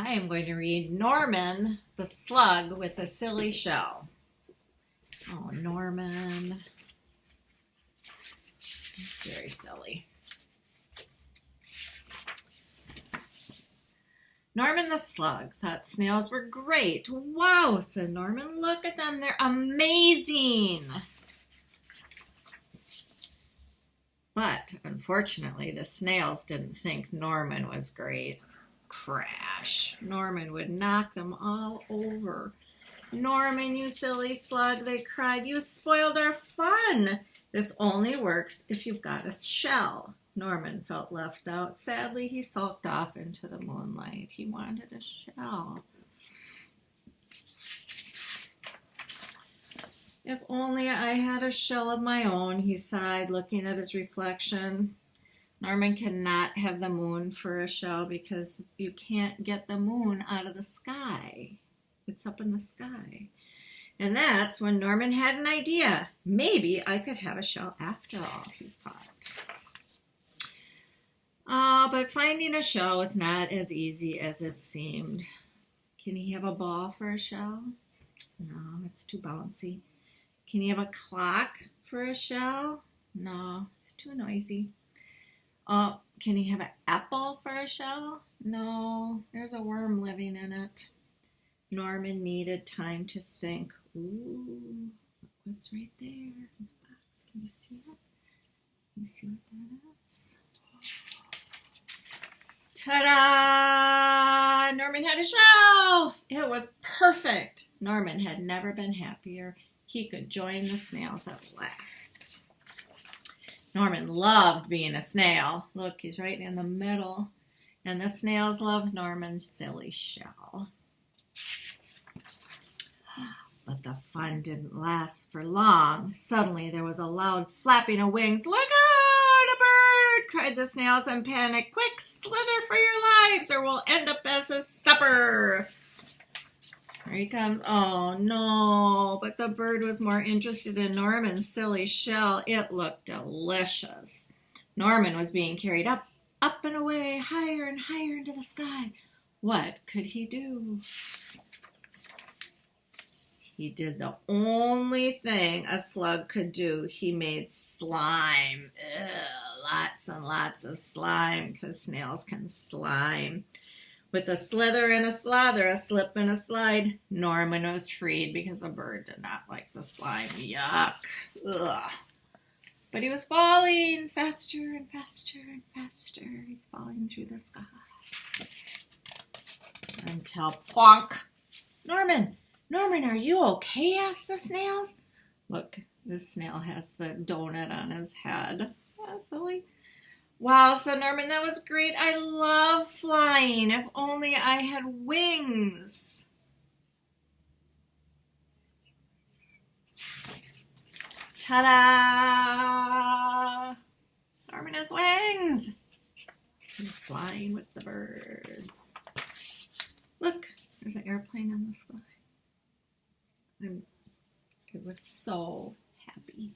I am going to read Norman the Slug with a Silly Shell. Oh, Norman. It's very silly. Norman the Slug thought snails were great. Wow, said Norman. Look at them. They're amazing. But, unfortunately, the snails didn't think Norman was great. Crash. Norman would knock them all over. Norman, you silly slug, they cried. You spoiled our fun. This only works if you've got a shell. Norman felt left out. Sadly, he sulked off into the moonlight. He wanted a shell. If only I had a shell of my own, he sighed, looking at his reflection. Norman cannot have the moon for a shell because you can't get the moon out of the sky. It's up in the sky. And that's when Norman had an idea. Maybe I could have a shell after all, he thought. But finding a shell was not as easy as it seemed. Can he have a ball for a shell? No, it's too bouncy. Can he have a clock for a shell? No, it's too noisy. Can he have an apple for a shell? No, there's a worm living in it. Norman needed time to think. Ooh, what's right there in the box? Can you see it? Can you see what that is? Ta-da! Norman had a shell! It was perfect. Norman had never been happier. He could join the snails at last. Norman loved being a snail. Look, he's right in the middle. And the snails loved Norman's silly shell. But the fun didn't last for long. Suddenly there was a loud flapping of wings. Look out, a bird! Cried the snails in panic. Quick, slither for your lives or we'll end up as a supper. Here he comes. Oh, no. But the bird was more interested in Norman's silly shell. It looked delicious. Norman was being carried up and away, higher and higher into the sky. What could he do? He did the only thing a slug could do. He made slime. Ugh, lots and lots of slime because snails can slime. With a slither and a slather, a slip and a slide, Norman was freed because the bird did not like the slime. Yuck. Ugh. But he was falling faster and faster and faster. He's falling through the sky. Until plonk. Norman, are you okay? Asked the snails. Look, this snail has the donut on his head. That's silly. Wow, said Norman, that was great. I love flying. If only I had wings. Ta-da! Norman has wings. He's flying with the birds. Look, there's an airplane in the sky. I was so happy.